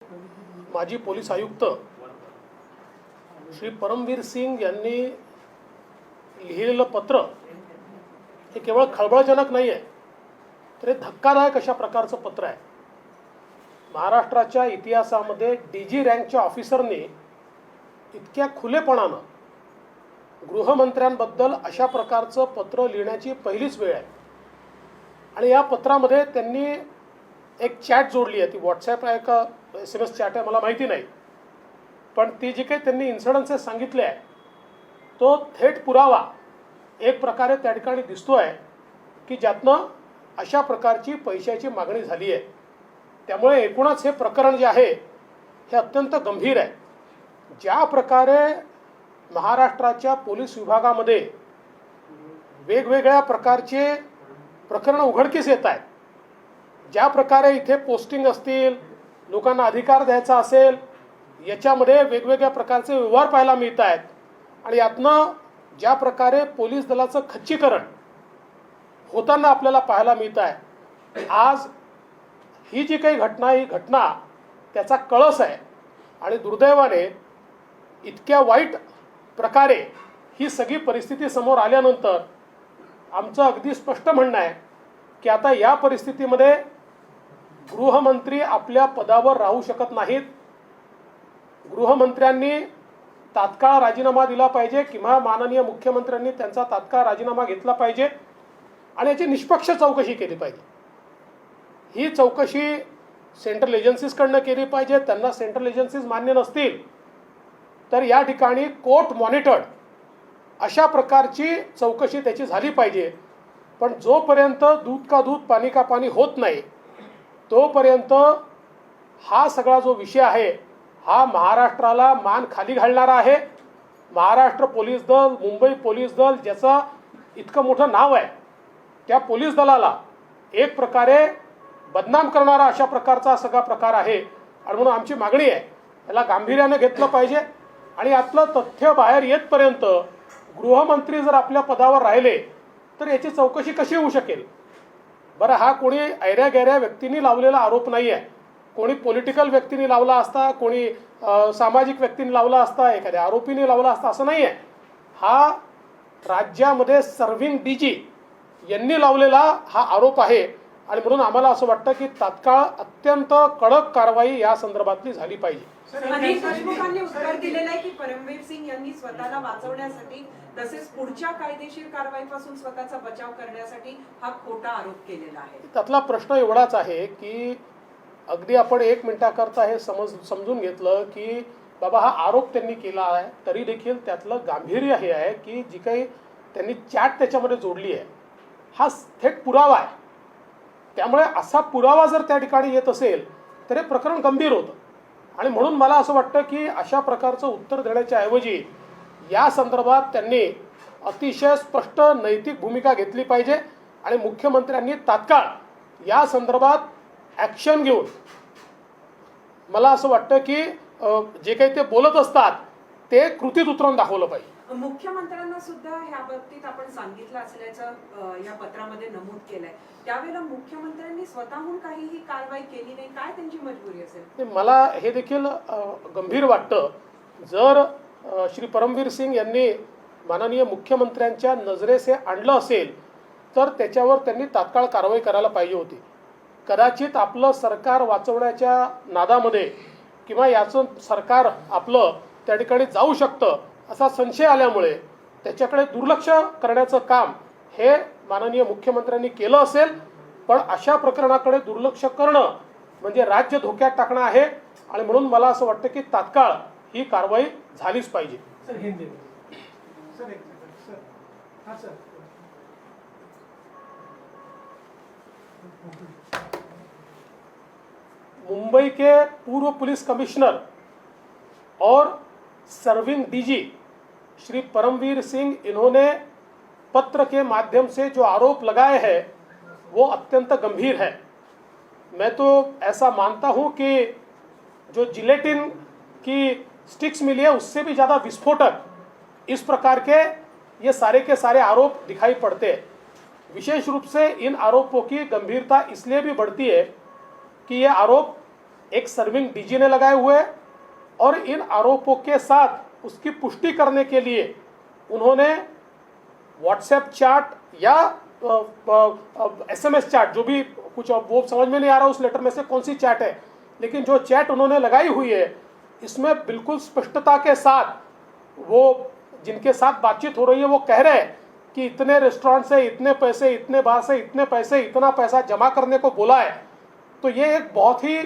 माजी पोलीस आयुक्त श्री परमवीर सिंग यांनी लिहिलेलं पत्र हे केवळ खळबळजनक नाही आहे, तर हे धक्कादायक अशा प्रकारचं पत्र आहे. महाराष्ट्राच्या इतिहासामध्ये DG रँकच्या ऑफिसरने इतक्या खुलेपणानं गृहमंत्र्यांबद्दल अशा प्रकारचं पत्र लिहिण्याची पहिलीच वेळ आहे. आणि या पत्रामध्ये त्यांनी एक चॅट जोडली आहे. ती व्हॉट्सॲप आहे का SMS चॅट आहे मला माहिती नाही, पण ती जी काही त्यांनी इन्सिडन्सेस सांगितले आहे तो थेट पुरावा एक प्रकारे त्या ठिकाणी दिसतो आहे की ज्यातनं अशा प्रकारची पैशाची मागणी झाली आहे. त्यामुळे एकूणच हे प्रकरण जे आहे हे अत्यंत गंभीर आहे. ज्या प्रकारे महाराष्ट्राच्या पोलीस विभागामध्ये वेगवेगळ्या प्रकारचे प्रकरण उघडकीस येत आहेत, ज्या प्रकारे इथे पोस्टिंग असतील, लोकांना अधिकार द्यायचा असेल, याच्यामध्ये वेगवेगळ्या प्रकारचे व्यवहार पाहायला मिळत आहेत. आणि यातनं ज्या प्रकारे पोलीस दलाचं खच्चीकरण होताना आपल्याला पाहायला मिळत आहे, आज ही जी काही घटना ही घटना त्याचा कळस आहे. आणि दुर्दैवाने इतक्या वाईट प्रकारे ही सगळी परिस्थिती समोर आल्यानंतर आमचं अगदी स्पष्ट म्हणणं आहे की आता या परिस्थितीमध्ये गृहमंत्री आपल्या पदावर राहू शकत नाहीत. गृहमंत्र्यांनी तात्काळ राजीनामा दिला पाहिजे किंवा माननीय मुख्यमंत्र्यांनी त्यांचा तात्काळ राजीनामा घेतला पाहिजे आणि याची निष्पक्ष चौकशी केली पाहिजे. ही चौकशी सेंट्रल एजन्सीजकडनं केली पाहिजे. त्यांना सेंट्रल एजन्सीज मान्य नसतील तर या ठिकाणी कोर्ट मॉनिटर्ड अशा प्रकारची चौकशी त्याची झाली पाहिजे. पण जोपर्यंत दूध का दूध पाणी का पाणी होत नाही तोपर्यंत हा सगळा जो विषय आहे हा महाराष्ट्राला मान खाली घालणारा आहे. महाराष्ट्र पोलीस दल, मुंबई पोलीस दल ज्याचं इतकं मोठं नाव आहे, त्या पोलीस दलाला एक प्रकारे बदनाम करणारा अशा प्रकारचा सगळा प्रकार आहे. आणि म्हणून आमची मागणी आहे याला गांभीर्याने घेतलं पाहिजे. आणि यातलं तथ्य बाहेर येतपर्यंत गृहमंत्री जर आपल्या पदावर राहिले तर याची चौकशी कशी होऊ शकेल? बरं, हा कोणी ऐऱ्या-गैऱ्या व्यक्तींनी लावलेला आरोप नाही आहे. कोणी पॉलिटिकल व्यक्तींनी लावला असता, कोणी सामाजिक व्यक्तींनी लावला असता, एखाद्या आरोपीने लावला असता असं नाही आहे. हा राज्यामध्ये सर्व्हिंग DG यांनी लावलेला हा आरोप आहे. आणि म्हणून आम्हाला असं वाटतं की तात्काळ अत्यंत कडक कारवाई या संदर्भातली झाली पाहिजे. अनिल देशमुखांनी उत्तर दिलेलं आहे की परमवीर सिंग यांनी स्वतःला वाचवण्यासाठी तसेच पुढच्या कायदेशीर कारवाईपासून स्वतःचा बचाव करण्यासाठी हा खोटा आरोप केलेला आहे. त्यातला प्रश्न एवढाच आहे की अगदी आपण 1 मिनिटाकरता हे समजून घेतलं की बाबा हा आरोप त्यांनी केला आहे, तरी देखील त्यातलं गांभीर्य हे आहे की जी काही त्यांनी चॅट त्याच्यामध्ये जोडली आहे हा थेट पुरावा आहे. त्यामुळे असा पुरावा जर त्या ठिकाणी येत असेल तर हे प्रकरण गंभीर होतं. आणि म्हणून मला असं वाटतं की अशा प्रकारचं उत्तर देण्याच्या ऐवजी या संदर्भात त्यांनी अतिशय स्पष्ट नैतिक भूमिका घेतली पाहिजे. आणि मुख्यमंत्र्यांनी तात्काळ या संदर्भात ॲक्शन घेऊन मला असं वाटतं की जे काही ते बोलत असतात ते कृतीत उतरवून दाखवलं पाहिजे. मुख्यमंत्र्यांना सुद्धा ह्या बाबतीत आपण सांगितलं असल्याचं या पत्रामध्ये नमूद केलंय. त्यावेळेला मुख्यमंत्र्यांनी स्वतःहून काहीही कारवाई केली नाही. काय त्यांची मजबुरी असेल? मला हे देखील गंभीर वाटतं. जर श्री परमवीर सिंग यांनी माननीय मुख्यमंत्र्यांच्या नजरेसे आणलं असेल तर त्याच्यावर त्यांनी तात्काळ कारवाई करायला पाहिजे होती. कदाचित आपलं सरकार वाचवण्याच्या नादामध्ये किंवा याचं सरकार आपलं त्या ठिकाणी जाऊ शकतं असा संशय आल्यामुळे त्याच्याकडे दुर्लक्ष करण्याचं काम हे माननीय मुख्यमंत्र्यांनी केलं असेल. पण अशा प्रकरणाकडे दुर्लक्ष करणं म्हणजे राज्य धोक्यात टाकणं आहे. आणि म्हणून मला असं वाटतं की तात्काळ ही कारवाई झालीच पाहिजे. मुंबई के पूर्व पुलिस कमिश्नर और सर्विंग DG श्री परमवीर सिंह, इन्होंने पत्र के माध्यम से जो आरोप लगाए हैं वो अत्यंत गंभीर है. मैं तो ऐसा मानता हूँ कि जो जिलेटिन की स्टिक्स मिली है उससे भी ज़्यादा विस्फोटक इस प्रकार के ये सारे के सारे आरोप दिखाई पड़ते हैं. विशेष रूप से इन आरोपों की गंभीरता इसलिए भी बढ़ती है कि ये आरोप एक सर्विंग डीजी ने लगाए हुए हैं और इन आरोपों के साथ उसकी पुष्टि करने के लिए उन्होंने व्हाट्सएप चैट या SMS चैट, जो भी कुछ वो समझ में नहीं आ रहा उस लेटर में से कौन सी चैट है, लेकिन जो चैट उन्होंने लगाई हुई है इसमें बिल्कुल स्पष्टता के साथ वो जिनके साथ बातचीत हो रही है वो कह रहे हैं कि इतने रेस्टोरेंट से इतने पैसे, इतने बार से इतने पैसे, इतना पैसा जमा करने को बोला है। तो ये एक बहुत ही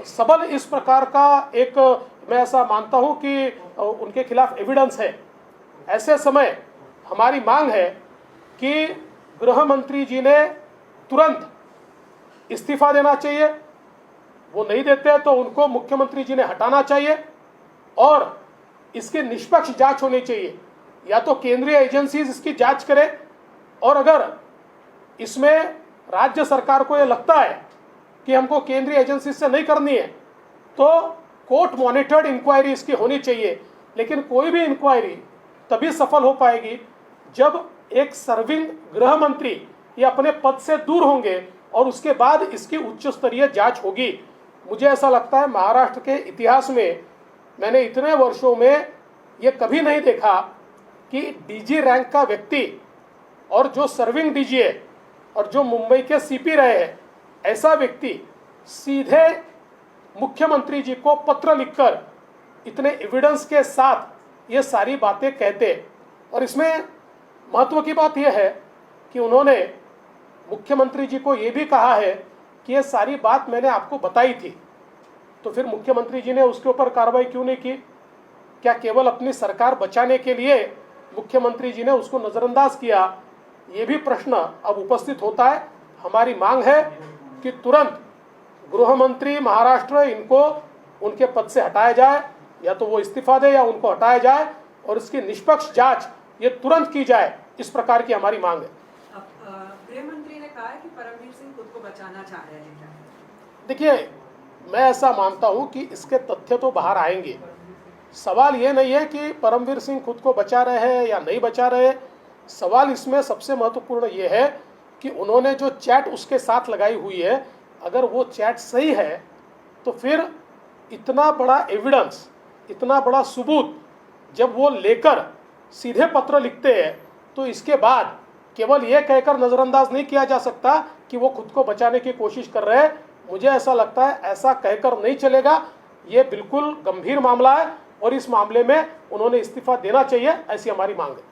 सबल इस प्रकार का एक, मैं ऐसा मानता हूं कि उनके खिलाफ एविडेंस है। ऐसे समय हमारी मांग है कि गृह मंत्री जी ने तुरंत इस्तीफा देना चाहिए, वो नहीं देते तो उनको मुख्यमंत्री जी ने हटाना चाहिए और इसकी निष्पक्ष जांच होनी चाहिए। या तो केंद्रीय एजेंसीज इसकी जांच करे और अगर इसमें राज्य सरकार को ये लगता है कि हमको केंद्रीय एजेंसी से नहीं करनी है तो कोर्ट मॉनिटर्ड इंक्वायरी इसकी होनी चाहिए। लेकिन कोई भी इंक्वायरी तभी सफल हो पाएगी जब एक सर्विंग गृह मंत्री ये अपने पद से दूर होंगे और उसके बाद इसकी उच्च स्तरीय जांच होगी। मुझे ऐसा लगता है महाराष्ट्र के इतिहास में मैंने इतने वर्षों में ये कभी नहीं देखा कि डीजी रैंक का व्यक्ति और जो सर्विंग डीजी है और जो मुंबई के सीपी रहे हैं, ऐसा व्यक्ति सीधे मुख्यमंत्री जी को पत्र लिखकर इतने एविडेंस के साथ ये सारी बातें कहते। और इसमें महत्व की बात यह है कि उन्होंने मुख्यमंत्री जी को ये भी कहा है कि ये सारी बात मैंने आपको बताई थी। तो फिर मुख्यमंत्री जी ने उसके ऊपर कार्रवाई क्यों नहीं की? क्या केवल अपनी सरकार बचाने के लिए मुख्यमंत्री जी ने उसको नज़रअंदाज किया? ये भी प्रश्न अब उपस्थित होता है। हमारी मांग है कि तुरंत गृह मंत्री महाराष्ट्र इनको उनके पद से हटाया जाए, या तो वो इस्तीफा दे या उनको हटाया जाए और इसकी निष्पक्ष जांच ये तुरंत की जाए। इस प्रकार की हमारी मांग है। गृह मंत्री ने कहा है कि परमवीर सिंह खुद को बचाना चाह रहे हैं क्या? देखिए, मैं ऐसा मानता हूं कि इसके तथ्य तो बाहर आएंगे। सवाल ये नहीं है कि परमवीर सिंह खुद को बचा रहे हैं या नहीं बचा रहे। सवाल इसमें सबसे महत्वपूर्ण ये है कि उन्होंने जो चैट उसके साथ लगाई हुई है, अगर वो चैट सही है तो फिर इतना बड़ा एविडेंस, इतना बड़ा सबूत जब वो लेकर सीधे पत्र लिखते हैं तो इसके बाद केवल ये कहकर नज़रअंदाज नहीं किया जा सकता कि वो खुद को बचाने की कोशिश कर रहे हैं। मुझे ऐसा लगता है ऐसा कहकर नहीं चलेगा। ये बिल्कुल गंभीर मामला है और इस मामले में उन्होंने इस्तीफा देना चाहिए, ऐसी हमारी मांग है।